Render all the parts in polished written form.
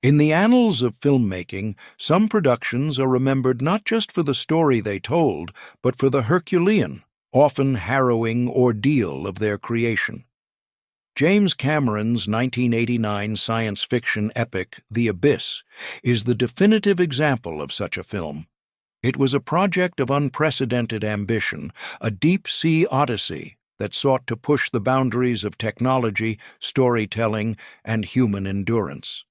In the annals of filmmaking, some productions are remembered not just for the story they told, but for the Herculean, often harrowing ordeal of their creation. James Cameron's 1989 science fiction epic, The Abyss, is the definitive example of such a film. It was a project of unprecedented ambition, a deep-sea odyssey that sought to push the boundaries of technology, storytelling, and human endurance.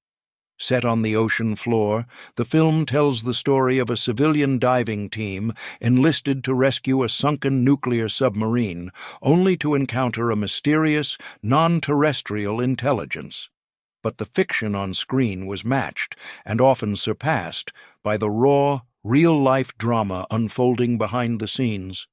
Set on the ocean floor, the film tells the story of a civilian diving team enlisted to rescue a sunken nuclear submarine, only to encounter a mysterious, non-terrestrial intelligence. But the fiction on screen was matched, and often surpassed, by the raw, real-life drama unfolding behind the scenes.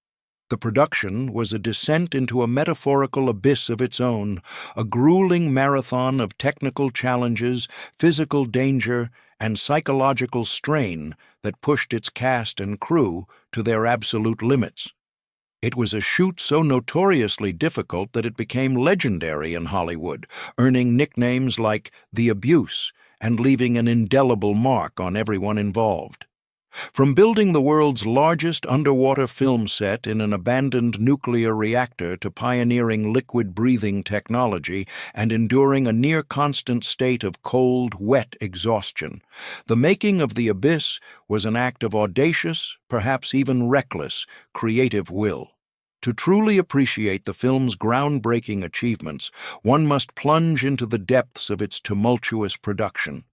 The production was a descent into a metaphorical abyss of its own, a grueling marathon of technical challenges, physical danger, and psychological strain that pushed its cast and crew to their absolute limits. It was a shoot so notoriously difficult that it became legendary in Hollywood, earning nicknames like The Abuse and leaving an indelible mark on everyone involved. From building the world's largest underwater film set in an abandoned nuclear reactor to pioneering liquid-breathing technology and enduring a near-constant state of cold, wet exhaustion, the making of The Abyss was an act of audacious, perhaps even reckless, creative will. To truly appreciate the film's groundbreaking achievements, one must plunge into the depths of its tumultuous production.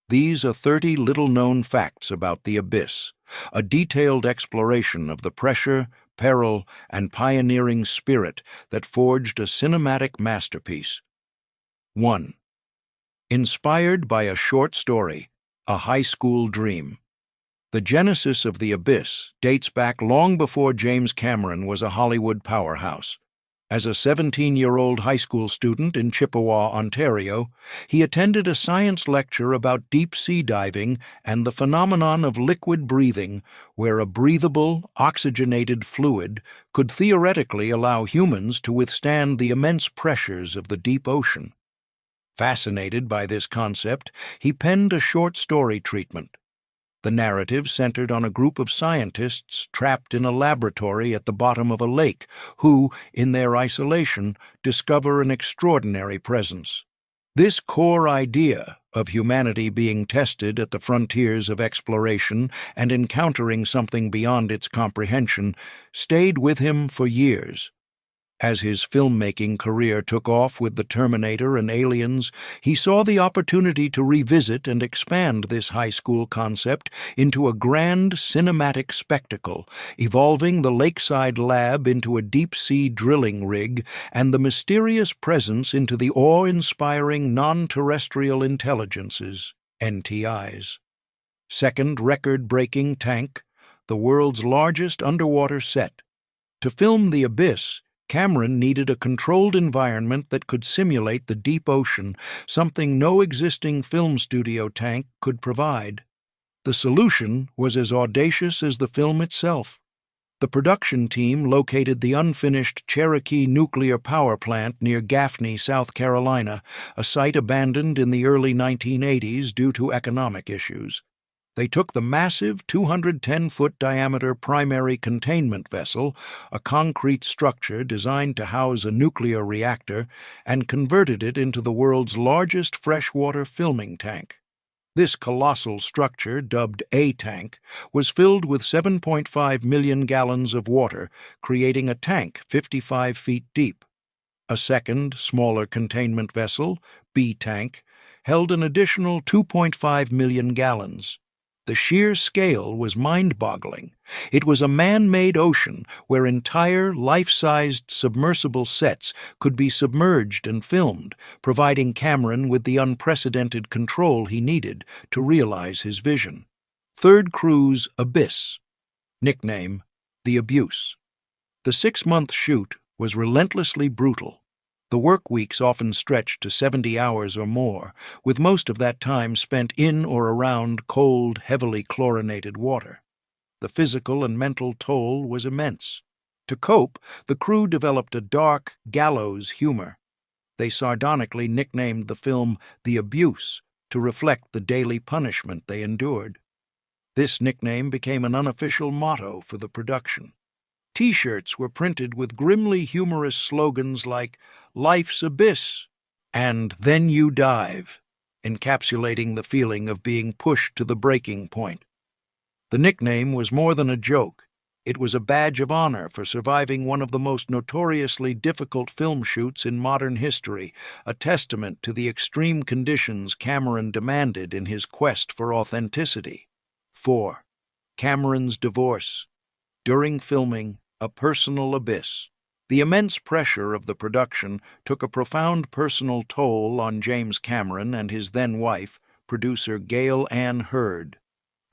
These are 30 little-known facts about The Abyss, a detailed exploration of the pressure, peril, and pioneering spirit that forged a cinematic masterpiece. 1. Inspired by a short story, A High School Dream. The genesis of The Abyss dates back long before James Cameron was a Hollywood powerhouse. As a 17-year-old high school student in Chippewa, Ontario, he attended a science lecture about deep-sea diving and the phenomenon of liquid breathing, where a breathable, oxygenated fluid could theoretically allow humans to withstand the immense pressures of the deep ocean. Fascinated by this concept, he penned a short story treatment. The narrative centered on a group of scientists trapped in a laboratory at the bottom of a lake who, in their isolation, discover an extraordinary presence. This core idea of humanity being tested at the frontiers of exploration and encountering something beyond its comprehension stayed with him for years. As his filmmaking career took off with The Terminator and Aliens, he saw the opportunity to revisit and expand this high school concept into a grand cinematic spectacle, evolving the lakeside lab into a deep-sea drilling rig and the mysterious presence into the awe-inspiring non-terrestrial intelligences, NTIs. Second record-breaking Tank, the world's largest underwater set. To film The Abyss, Cameron needed a controlled environment that could simulate the deep ocean, something no existing film studio tank could provide. The solution was as audacious as the film itself. The production team located the unfinished Cherokee nuclear power plant near Gaffney, South Carolina, a site abandoned in the early 1980s due to economic issues. They took the massive 210-foot diameter primary containment vessel, a concrete structure designed to house a nuclear reactor, and converted it into the world's largest freshwater filming tank. This colossal structure, dubbed A-Tank, was filled with 7.5 million gallons of water, creating a tank 55 feet deep. A second, smaller containment vessel, B-Tank, held an additional 2.5 million gallons. The sheer scale was mind-boggling. It was a man-made ocean where entire, life-sized submersible sets could be submerged and filmed, providing Cameron with the unprecedented control he needed to realize his vision. Third cruise, Abyss. Nickname, The Abuse. The 6-month shoot was relentlessly brutal. The work weeks often stretched to 70 hours or more, with most of that time spent in or around cold, heavily chlorinated water. The physical and mental toll was immense. To cope, the crew developed a dark, gallows humor. They sardonically nicknamed the film The Abuse, to reflect the daily punishment they endured. This nickname became an unofficial motto for the production. T-shirts were printed with grimly humorous slogans like "Life's Abyss" and "Then You Dive," encapsulating the feeling of being pushed to the breaking point. The nickname was more than a joke. It was a badge of honor for surviving one of the most notoriously difficult film shoots in modern history, a testament to the extreme conditions Cameron demanded in his quest for authenticity. 4. Cameron's divorce. During filming, a personal abyss. The immense pressure of the production took a profound personal toll on James Cameron and his then-wife, producer Gail Ann Hurd.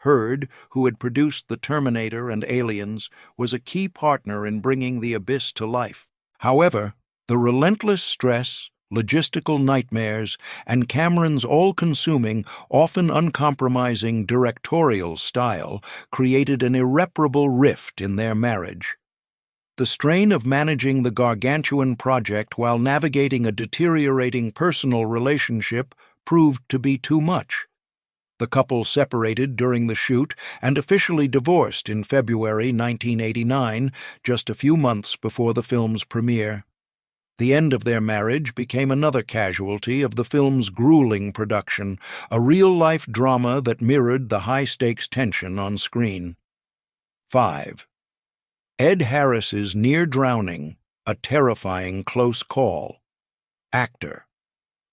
Hurd, who had produced The Terminator and Aliens, was a key partner in bringing the abyss to life. However, the relentless stress, logistical nightmares, and Cameron's all-consuming, often uncompromising directorial style created an irreparable rift in their marriage. The strain of managing the gargantuan project while navigating a deteriorating personal relationship proved to be too much. The couple separated during the shoot and officially divorced in February 1989, just a few months before the film's premiere. The end of their marriage became another casualty of the film's grueling production, a real-life drama that mirrored the high-stakes tension on screen. 5. Ed Harris's near drowning, a terrifying close call. Actor.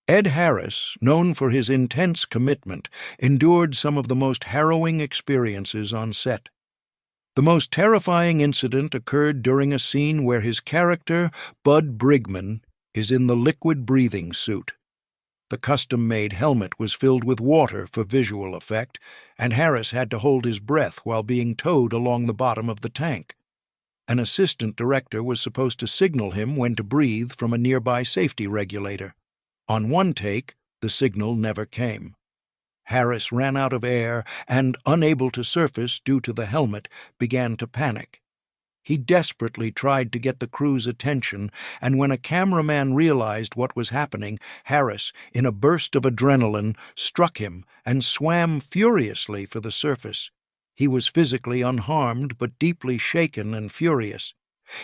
Ed Harris, known for his intense commitment, endured some of the most harrowing experiences on set. The most terrifying incident occurred during a scene where his character, Bud Brigman, is in the liquid breathing suit. The custom-made helmet was filled with water for visual effect, and Harris had to hold his breath while being towed along the bottom of the tank. An assistant director was supposed to signal him when to breathe from a nearby safety regulator. On one take, the signal never came. Harris ran out of air and, unable to surface due to the helmet, began to panic. He desperately tried to get the crew's attention, and when a cameraman realized what was happening, Harris, in a burst of adrenaline, struck him and swam furiously for the surface. He was physically unharmed but deeply shaken and furious.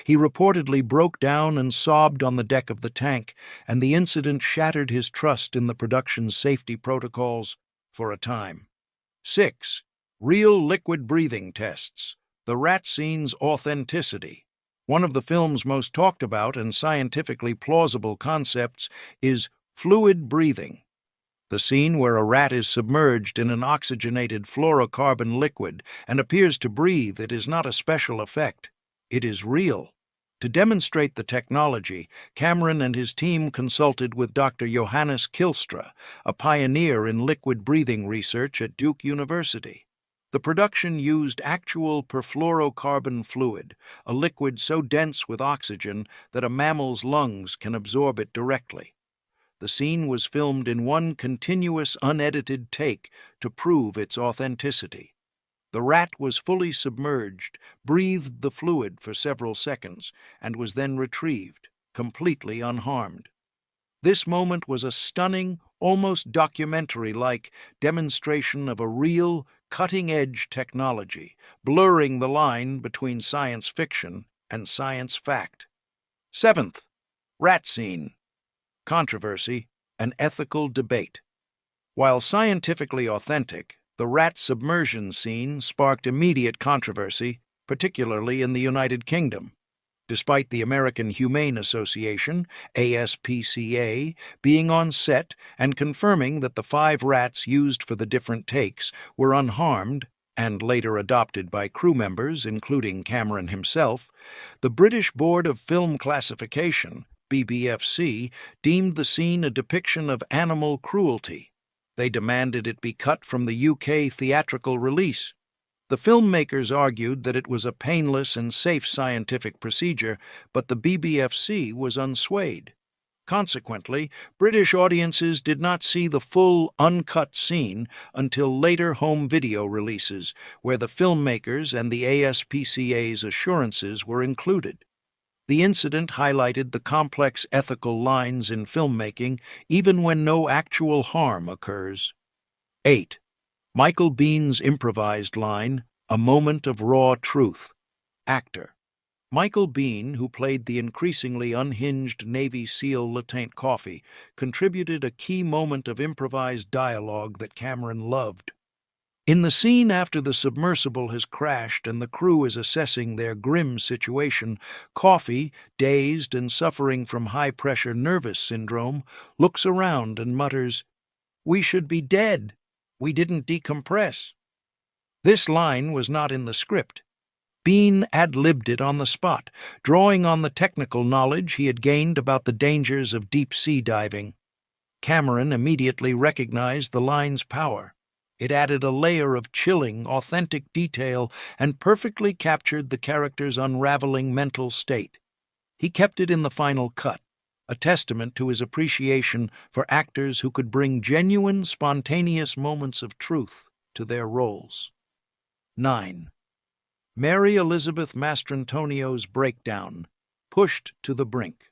He reportedly broke down and sobbed on the deck of the tank, and the incident shattered his trust in the production's safety protocols for a time. 6. Real liquid breathing tests. The rat scene's authenticity. One of the film's most talked about and scientifically plausible concepts is fluid breathing. The scene where a rat is submerged in an oxygenated fluorocarbon liquid and appears to breathe, it is not a special effect. It is real. To demonstrate the technology, Cameron and his team consulted with Dr. Johannes Kilstra, a pioneer in liquid breathing research at Duke University. The production used actual perfluorocarbon fluid, a liquid so dense with oxygen that a mammal's lungs can absorb it directly. The scene was filmed in one continuous, unedited take to prove its authenticity. The rat was fully submerged, breathed the fluid for several seconds, and was then retrieved, completely unharmed. This moment was a stunning, almost documentary-like demonstration of a real, cutting-edge technology, blurring the line between science fiction and science fact. 7th, rat scene. Controversy, an ethical debate. While scientifically authentic, the rat submersion scene sparked immediate controversy, particularly in the United Kingdom. Despite the American Humane Association, ASPCA, being on set and confirming that the 5 rats used for the different takes were unharmed and later adopted by crew members, including Cameron himself, the British Board of Film Classification, BBFC, deemed the scene a depiction of animal cruelty. They demanded it be cut from the UK theatrical release. The filmmakers argued that it was a painless and safe scientific procedure, but the BBFC was unswayed. Consequently, British audiences did not see the full, uncut scene until later home video releases, where the filmmakers and the ASPCA's assurances were included. The incident highlighted the complex ethical lines in filmmaking, even when no actual harm occurs. 8. Michael Biehn's improvised line, "A moment of raw truth." Actor. Michael Biehn, who played the increasingly unhinged Navy SEAL Lieutenant Coffey, contributed a key moment of improvised dialogue that Cameron loved. In the scene after the submersible has crashed and the crew is assessing their grim situation, Coffey, dazed and suffering from high-pressure nervous syndrome, looks around and mutters, "We should be dead. We didn't decompress." This line was not in the script. Biehn ad-libbed it on the spot, drawing on the technical knowledge he had gained about the dangers of deep-sea diving. Cameron immediately recognized the line's power. It added a layer of chilling, authentic detail and perfectly captured the character's unraveling mental state. He kept it in the final cut, a testament to his appreciation for actors who could bring genuine, spontaneous moments of truth to their roles. 9. Mary Elizabeth Mastrantonio's breakdown, pushed to the brink.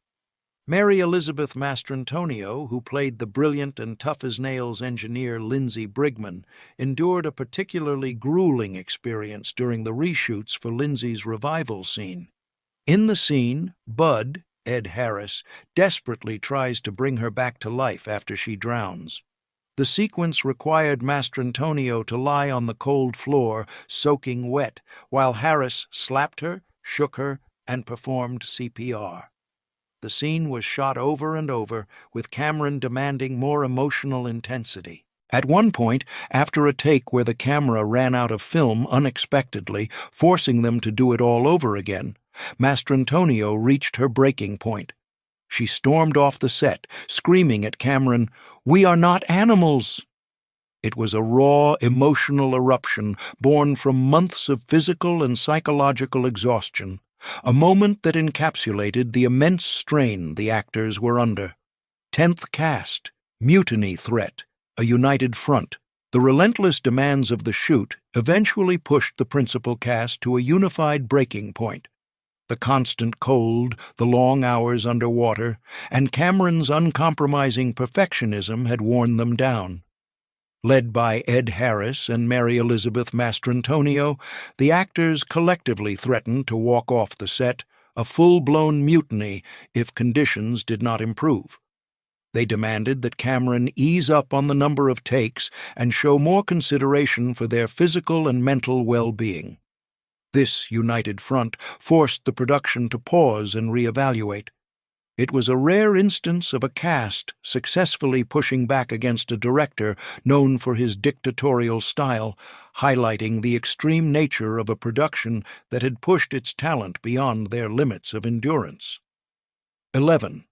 Mary Elizabeth Mastrantonio, who played the brilliant and tough-as-nails engineer Lindsay Brigman, endured a particularly grueling experience during the reshoots for Lindsay's revival scene. In the scene, Bud, Ed Harris, desperately tries to bring her back to life after she drowns. The sequence required Mastrantonio to lie on the cold floor, soaking wet, while Harris slapped her, shook her, and performed CPR. The scene was shot over and over, with Cameron demanding more emotional intensity. At one point, after a take where the camera ran out of film unexpectedly, forcing them to do it all over again, Mastrantonio reached her breaking point. She stormed off the set, screaming at Cameron, "We are not animals!" It was a raw, emotional eruption born from months of physical and psychological exhaustion, a moment that encapsulated the immense strain the actors were under. 10th cast, mutiny threat, a united front. The relentless demands of the shoot eventually pushed the principal cast to a unified breaking point. The constant cold, the long hours underwater, and Cameron's uncompromising perfectionism had worn them down. Led by Ed Harris and Mary Elizabeth Mastrantonio, the actors collectively threatened to walk off the set, a full-blown mutiny if conditions did not improve. They demanded that Cameron ease up on the number of takes and show more consideration for their physical and mental well-being. This united front forced the production to pause and reevaluate. It was a rare instance of a cast successfully pushing back against a director known for his dictatorial style, highlighting the extreme nature of a production that had pushed its talent beyond their limits of endurance. 11.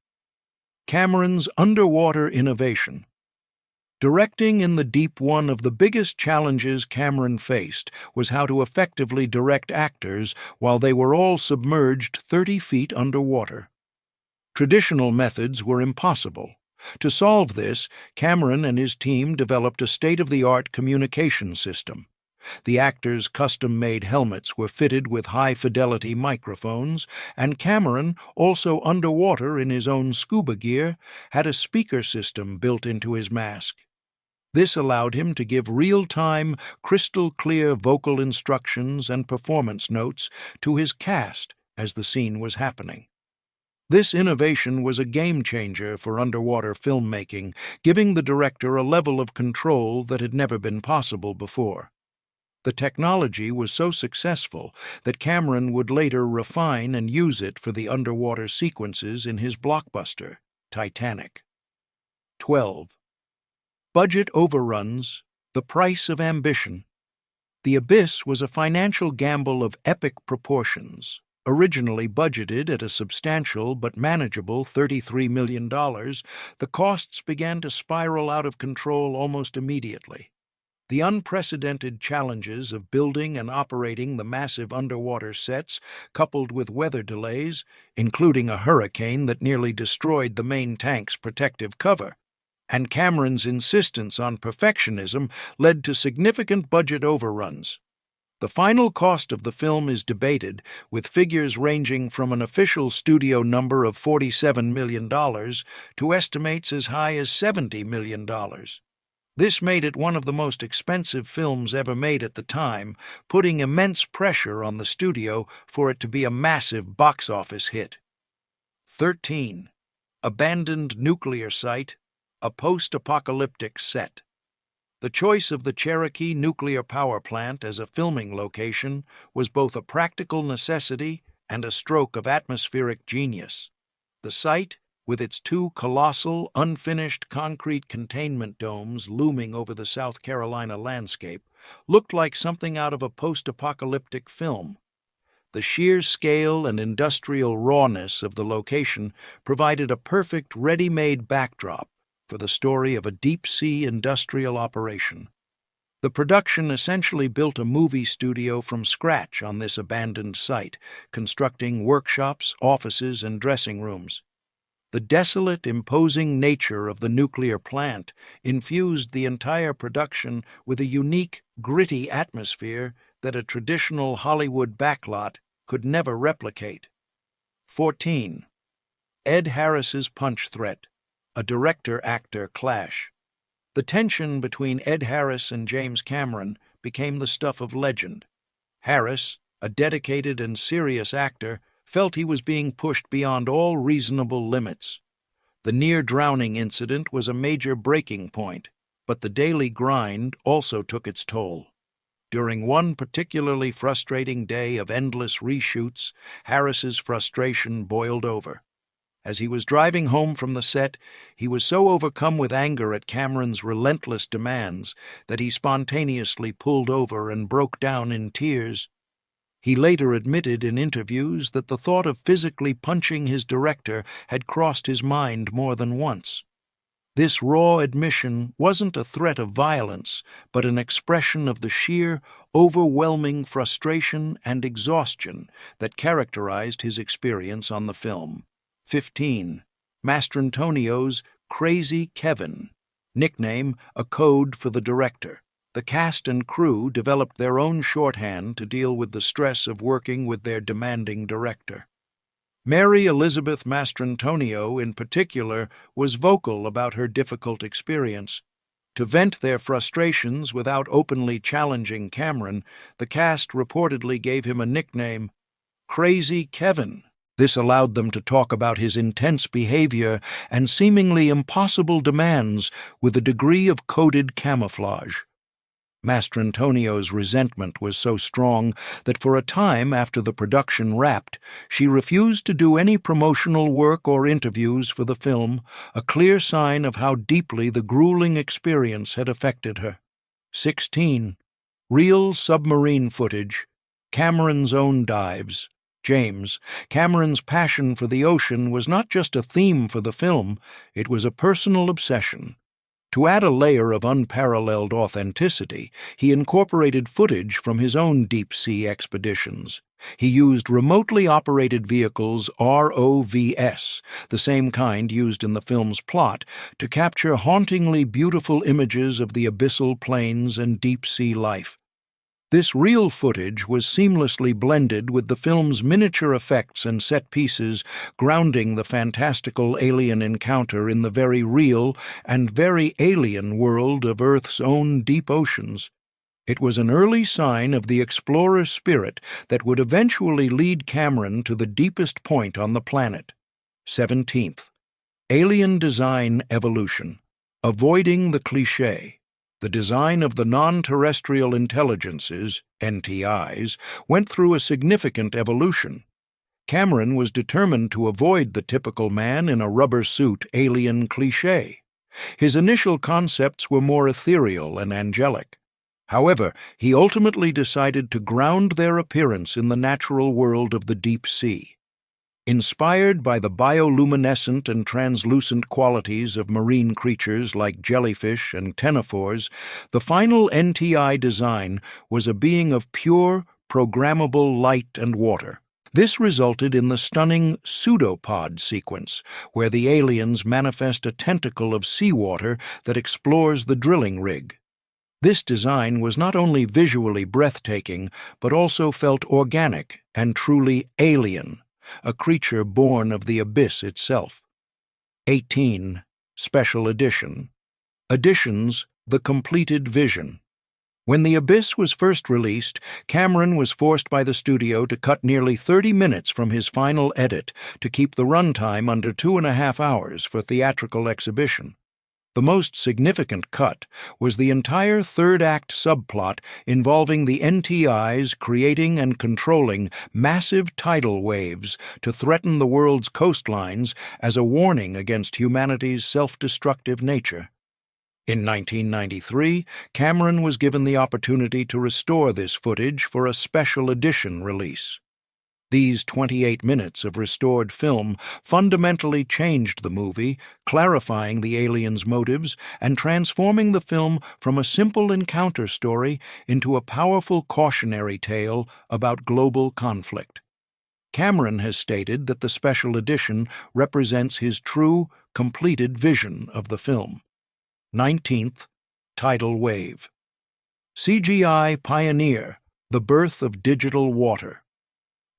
Cameron's underwater innovation. Directing in the deep, one of the biggest challenges Cameron faced was how to effectively direct actors while they were all submerged 30 feet underwater. Traditional methods were impossible. To solve this, Cameron and his team developed a state-of-the-art communication system. The actors' custom-made helmets were fitted with high-fidelity microphones, and Cameron, also underwater in his own scuba gear, had a speaker system built into his mask. This allowed him to give real-time, crystal-clear vocal instructions and performance notes to his cast as the scene was happening. This innovation was a game-changer for underwater filmmaking, giving the director a level of control that had never been possible before. The technology was so successful that Cameron would later refine and use it for the underwater sequences in his blockbuster, Titanic. 12. Budget overruns, the price of ambition. The Abyss was a financial gamble of epic proportions. Originally budgeted at a substantial but manageable $33 million, the costs began to spiral out of control almost immediately. The unprecedented challenges of building and operating the massive underwater sets, coupled with weather delays, including a hurricane that nearly destroyed the main tank's protective cover, and Cameron's insistence on perfectionism led to significant budget overruns. The final cost of the film is debated, with figures ranging from an official studio number of $47 million to estimates as high as $70 million. This made it one of the most expensive films ever made at the time, putting immense pressure on the studio for it to be a massive box office hit. 13. Abandoned nuclear site, a post-apocalyptic set. The choice of the Cherokee nuclear power plant as a filming location was both a practical necessity and a stroke of atmospheric genius. The site, with its two colossal, unfinished concrete containment domes looming over the South Carolina landscape, looked like something out of a post-apocalyptic film. The sheer scale and industrial rawness of the location provided a perfect, ready-made backdrop for the story of a deep-sea industrial operation. The production essentially built a movie studio from scratch on this abandoned site, constructing workshops, offices, and dressing rooms. The desolate, imposing nature of the nuclear plant infused the entire production with a unique, gritty atmosphere that a traditional Hollywood backlot could never replicate. 14. Ed Harris's punch threat, a director-actor clash. The tension between Ed Harris and James Cameron became the stuff of legend. Harris, a dedicated and serious actor, felt he was being pushed beyond all reasonable limits. The near-drowning incident was a major breaking point, but the daily grind also took its toll. During one particularly frustrating day of endless reshoots, Harris's frustration boiled over. As he was driving home from the set, he was so overcome with anger at Cameron's relentless demands that he spontaneously pulled over and broke down in tears. He later admitted in interviews that the thought of physically punching his director had crossed his mind more than once. This raw admission wasn't a threat of violence, but an expression of the sheer, overwhelming frustration and exhaustion that characterized his experience on the film. 15. Mastrantonio's Crazy Kevin, nickname a code for the director. The cast and crew developed their own shorthand to deal with the stress of working with their demanding director. Mary Elizabeth Mastrantonio, in particular, was vocal about her difficult experience. To vent their frustrations without openly challenging Cameron, the cast reportedly gave him a nickname, Crazy Kevin. This allowed them to talk about his intense behavior and seemingly impossible demands with a degree of coded camouflage. Mastrantonio's resentment was so strong that for a time after the production wrapped, she refused to do any promotional work or interviews for the film, a clear sign of how deeply the grueling experience had affected her. 16. Real submarine footage, Cameron's own dives. James, Cameron's passion for the ocean was not just a theme for the film, it was a personal obsession. To add a layer of unparalleled authenticity, he incorporated footage from his own deep-sea expeditions. He used remotely operated vehicles ROVs, the same kind used in the film's plot, to capture hauntingly beautiful images of the abyssal plains and deep-sea life. This real footage was seamlessly blended with the film's miniature effects and set pieces, grounding the fantastical alien encounter in the very real and very alien world of Earth's own deep oceans. It was an early sign of the explorer spirit that would eventually lead Cameron to the deepest point on the planet. 17th. Alien design evolution. Avoiding the cliché. The design of the non-terrestrial intelligences, NTIs, went through a significant evolution. Cameron was determined to avoid the typical man in a rubber suit alien cliché. His initial concepts were more ethereal and angelic. However, he ultimately decided to ground their appearance in the natural world of the deep sea. Inspired by the bioluminescent and translucent qualities of marine creatures like jellyfish and ctenophores, the final NTI design was a being of pure, programmable light and water. This resulted in the stunning pseudopod sequence, where the aliens manifest a tentacle of seawater that explores the drilling rig. This design was not only visually breathtaking, but also felt organic and truly alien, a creature born of the abyss itself. 18. Special Edition. Additions The completed vision. When The Abyss was first released, Cameron was forced by the studio to cut nearly 30 minutes from his final edit to keep the runtime under 2.5 hours for theatrical exhibition. The most significant cut was the entire third-act subplot involving the NTIs creating and controlling massive tidal waves to threaten the world's coastlines as a warning against humanity's self-destructive nature. In 1993, Cameron was given the opportunity to restore this footage for a special edition release. These 28 minutes of restored film fundamentally changed the movie, clarifying the aliens' motives and transforming the film from a simple encounter story into a powerful cautionary tale about global conflict. Cameron has stated that the special edition represents his true, completed vision of the film. 19th, Tidal Wave. CGI Pioneer, the birth of digital water.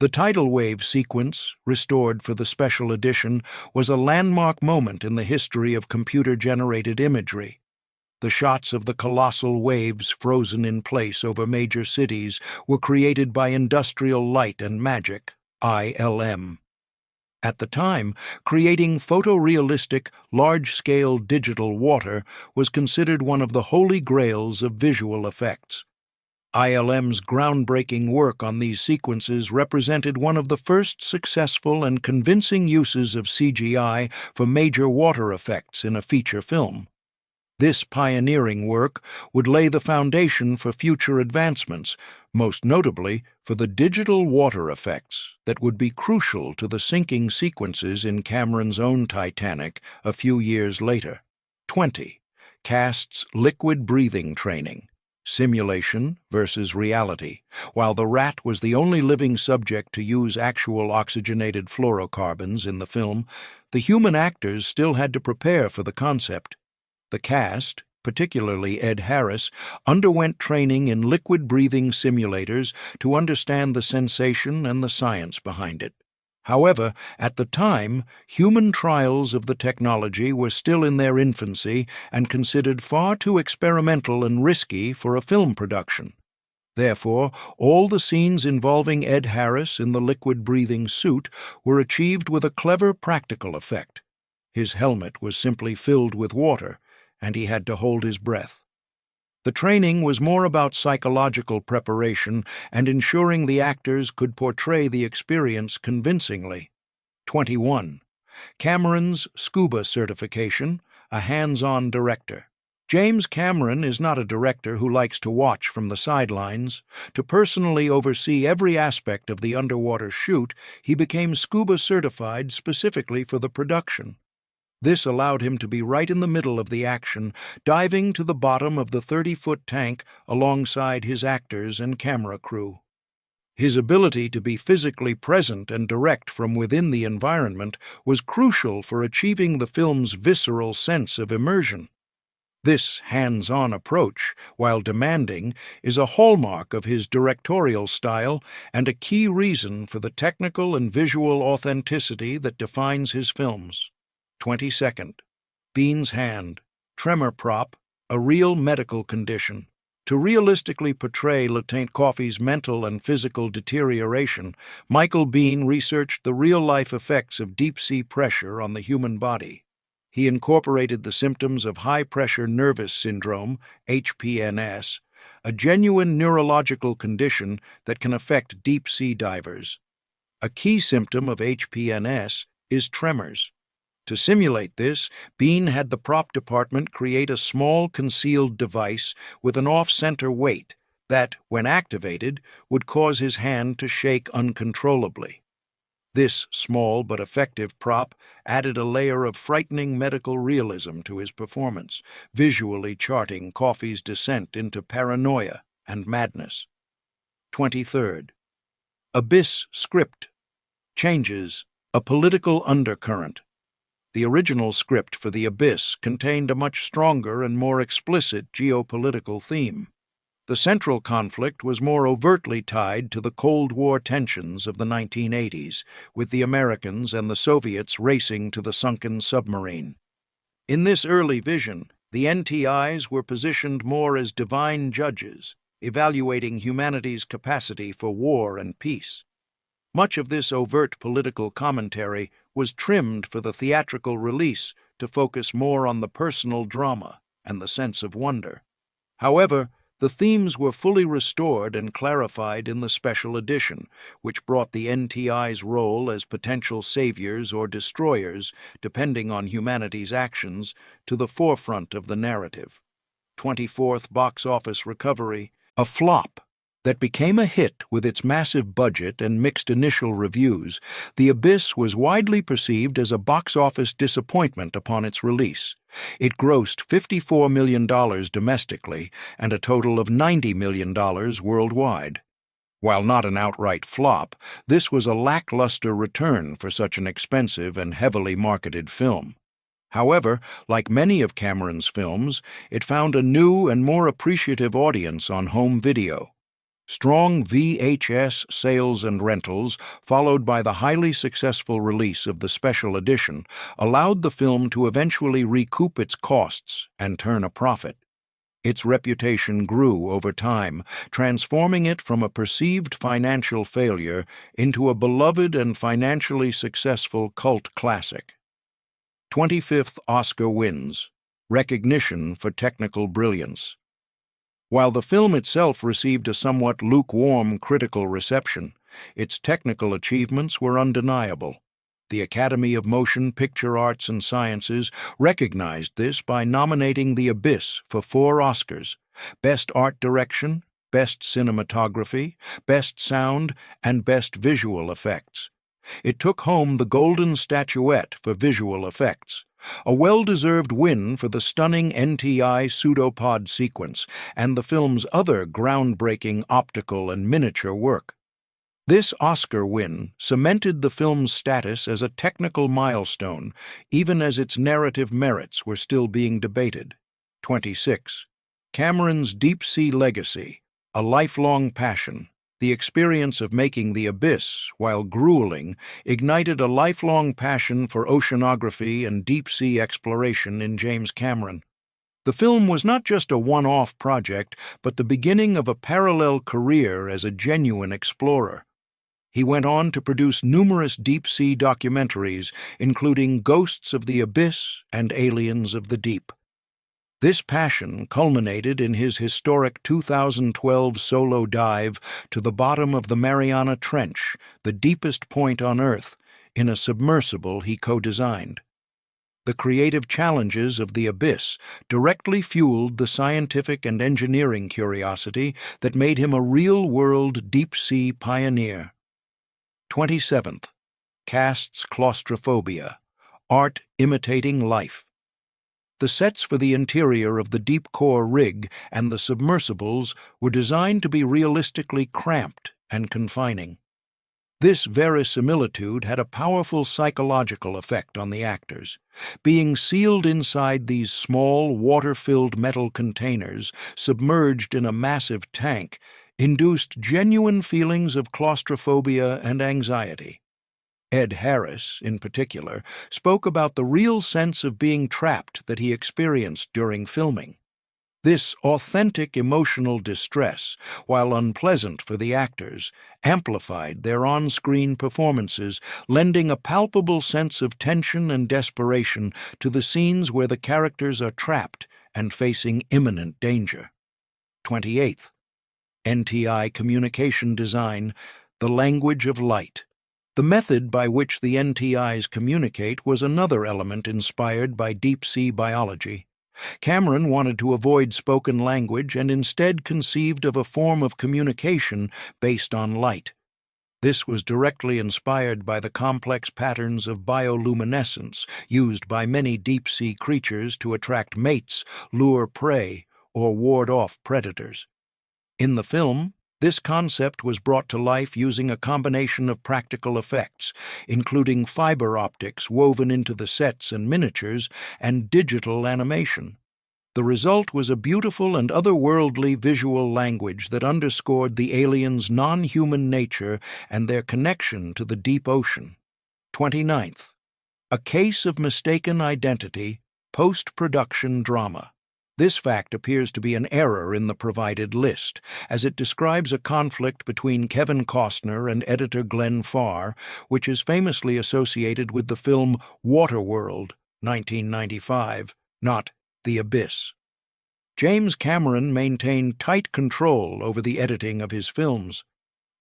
The tidal wave sequence, restored for the special edition, was a landmark moment in the history of computer-generated imagery. The shots of the colossal waves frozen in place over major cities were created by Industrial Light and Magic, ILM. At the time, creating photorealistic, large-scale digital water was considered one of the holy grails of visual effects. ILM's groundbreaking work on these sequences represented one of the first successful and convincing uses of CGI for major water effects in a feature film. This pioneering work would lay the foundation for future advancements, most notably for the digital water effects that would be crucial to the sinking sequences in Cameron's own Titanic a few years later. 20. Cast's liquid breathing training. Simulation versus reality. While the rat was the only living subject to use actual oxygenated fluorocarbons in the film, the human actors still had to prepare for the concept. The cast, particularly Ed Harris, underwent training in liquid-breathing simulators to understand the sensation and the science behind it. However, at the time, human trials of the technology were still in their infancy and considered far too experimental and risky for a film production. Therefore, all the scenes involving Ed Harris in the liquid-breathing suit were achieved with a clever practical effect. His helmet was simply filled with water, and he had to hold his breath. The training was more about psychological preparation and ensuring the actors could portray the experience convincingly. 21. Cameron's Scuba certification, a hands-on director. James Cameron is not a director who likes to watch from the sidelines. To personally oversee every aspect of the underwater shoot, he became Scuba certified specifically for the production. This allowed him to be right in the middle of the action, diving to the bottom of the 30-foot tank alongside his actors and camera crew. His ability to be physically present and direct from within the environment was crucial for achieving the film's visceral sense of immersion. This hands-on approach, while demanding, is a hallmark of his directorial style and a key reason for the technical and visual authenticity that defines his films. 22nd. Biehn's hand. Tremor prop, a real medical condition. To realistically portray Lieutenant Coffey's mental and physical deterioration, Michael Biehn researched the real-life effects of deep-sea pressure on the human body. He incorporated the symptoms of high-pressure nervous syndrome, HPNS, a genuine neurological condition that can affect deep-sea divers. A key symptom of HPNS is tremors. To simulate this, Biehn had the prop department create a small concealed device with an off-center weight that, when activated, would cause his hand to shake uncontrollably. This small but effective prop added a layer of frightening medical realism to his performance, visually charting Coffey's descent into paranoia and madness. 23rd. Abyss script. Changes, a political undercurrent. The original script for The Abyss contained a much stronger and more explicit geopolitical theme. The central conflict was more overtly tied to the Cold War tensions of the 1980s, with the Americans and the Soviets racing to the sunken submarine. In this early vision, The NTIs were positioned more as divine judges, evaluating humanity's capacity for war and peace. Much of this overt political commentary was trimmed for the theatrical release to focus more on the personal drama and the sense of wonder. However, the themes were fully restored and clarified in the special edition, which brought the NTI's role as potential saviors or destroyers, depending on humanity's actions, to the forefront of the narrative. 24th box office recovery, a flop that became a hit with its massive budget and mixed initial reviews. The Abyss was widely perceived as a box office disappointment upon its release. It grossed $54 million domestically and a total of $90 million worldwide. While not an outright flop, this was a lackluster return for such an expensive and heavily marketed film. However, like many of Cameron's films, it found a new and more appreciative audience on home video. Strong VHS sales and rentals, followed by the highly successful release of the special edition, allowed the film to eventually recoup its costs and turn a profit. Its reputation grew over time, transforming it from a perceived financial failure into a beloved and financially successful cult classic. 25th Oscar wins, recognition for technical brilliance. While the film itself received a somewhat lukewarm critical reception, its technical achievements were undeniable. The Academy of Motion Picture Arts and Sciences recognized this by nominating The Abyss for 4 Oscars: Best Art Direction, Best Cinematography, Best Sound, and Best Visual Effects. It took home the Golden Statuette for visual effects, a well-deserved win for the stunning NTI pseudopod sequence and the film's other groundbreaking optical and miniature work. This Oscar win cemented the film's status as a technical milestone, even as its narrative merits were still being debated. 26. Cameron's deep-sea legacy, a lifelong passion. The experience of making The Abyss, while grueling, ignited a lifelong passion for oceanography and deep-sea exploration in James Cameron. The film was not just a one-off project, but the beginning of a parallel career as a genuine explorer. He went on to produce numerous deep-sea documentaries, including Ghosts of the Abyss and Aliens of the Deep. This passion culminated in his historic 2012 solo dive to the bottom of the Mariana Trench, the deepest point on Earth, in a submersible he co-designed. The creative challenges of The Abyss directly fueled the scientific and engineering curiosity that made him a real-world deep-sea pioneer. 27th. Cast's Claustrophobia, art imitating life. The sets for the interior of the deep-core rig and the submersibles were designed to be realistically cramped and confining. This verisimilitude had a powerful psychological effect on the actors. Being sealed inside these small, water-filled metal containers, submerged in a massive tank, induced genuine feelings of claustrophobia and anxiety. Ed Harris, in particular, spoke about the real sense of being trapped that he experienced during filming. This authentic emotional distress, while unpleasant for the actors, amplified their on-screen performances, lending a palpable sense of tension and desperation to the scenes where the characters are trapped and facing imminent danger. 28th. NTI Communication Design, the language of light. The method by which the NTIs communicate was another element inspired by deep-sea biology. Cameron wanted to avoid spoken language and instead conceived of a form of communication based on light. This was directly inspired by the complex patterns of bioluminescence used by many deep-sea creatures to attract mates, lure prey, or ward off predators. In the film, this concept was brought to life using a combination of practical effects, including fiber optics woven into the sets and miniatures, and digital animation. The result was a beautiful and otherworldly visual language that underscored the aliens' non-human nature and their connection to the deep ocean. 29th. A Case of Mistaken Identity, Post-Production Drama. This fact appears to be an error in the provided list, as it describes a conflict between Kevin Costner and editor Glenn Farr, which is famously associated with the film Waterworld, 1995, not The Abyss. James Cameron maintained tight control over the editing of his films.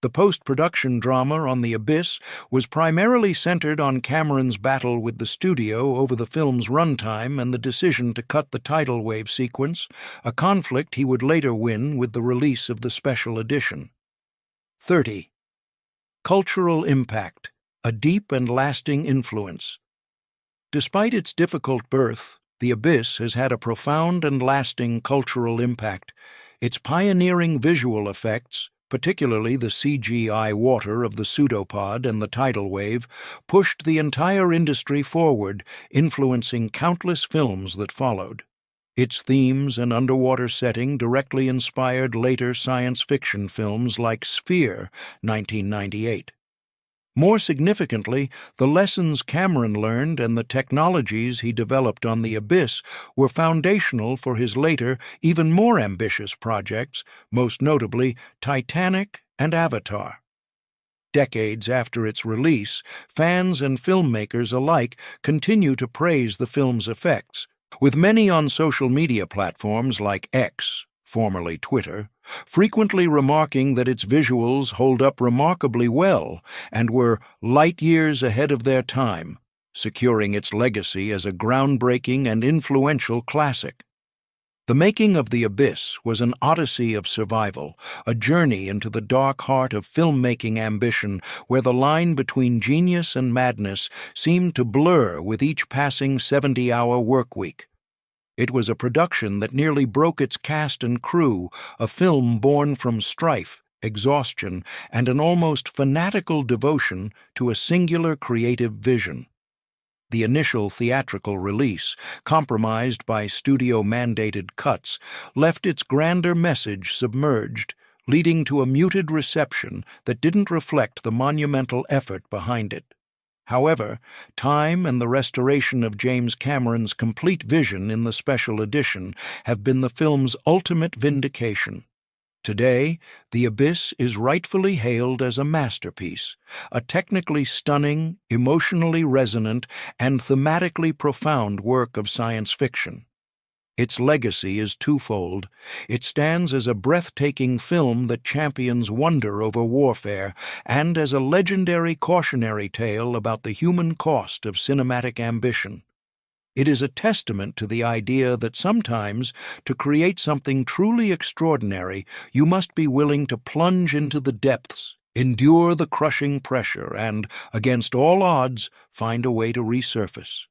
The post-production drama on The Abyss was primarily centered on Cameron's battle with the studio over the film's runtime and the decision to cut the tidal wave sequence, a conflict he would later win with the release of the special edition. 30. Cultural impact, a deep and lasting influence. Despite its difficult birth, The Abyss has had a profound and lasting cultural impact. Its pioneering visual effects, particularly the CGI water of the pseudopod and the tidal wave, pushed the entire industry forward, influencing countless films that followed. Its themes and underwater setting directly inspired later science fiction films like Sphere, 1998. More significantly, the lessons Cameron learned and the technologies he developed on The Abyss were foundational for his later, even more ambitious projects, most notably Titanic and Avatar. Decades after its release, fans and filmmakers alike continue to praise the film's effects, with many on social media platforms like X, formerly Twitter, frequently remarking that its visuals hold up remarkably well and were light years ahead of their time, securing its legacy as a groundbreaking and influential classic. The making of The Abyss was an odyssey of survival, a journey into the dark heart of filmmaking ambition where the line between genius and madness seemed to blur with each passing 70-hour workweek. It was a production that nearly broke its cast and crew, a film born from strife, exhaustion, and an almost fanatical devotion to a singular creative vision. The initial theatrical release, compromised by studio-mandated cuts, left its grander message submerged, leading to a muted reception that didn't reflect the monumental effort behind it. However, time and the restoration of James Cameron's complete vision in the special edition have been the film's ultimate vindication. Today, The Abyss is rightfully hailed as a masterpiece, a technically stunning, emotionally resonant, and thematically profound work of science fiction. Its legacy is twofold. It stands as a breathtaking film that champions wonder over warfare, and as a legendary cautionary tale about the human cost of cinematic ambition. It is a testament to the idea that sometimes, to create something truly extraordinary, you must be willing to plunge into the depths, endure the crushing pressure, and, against all odds, find a way to resurface.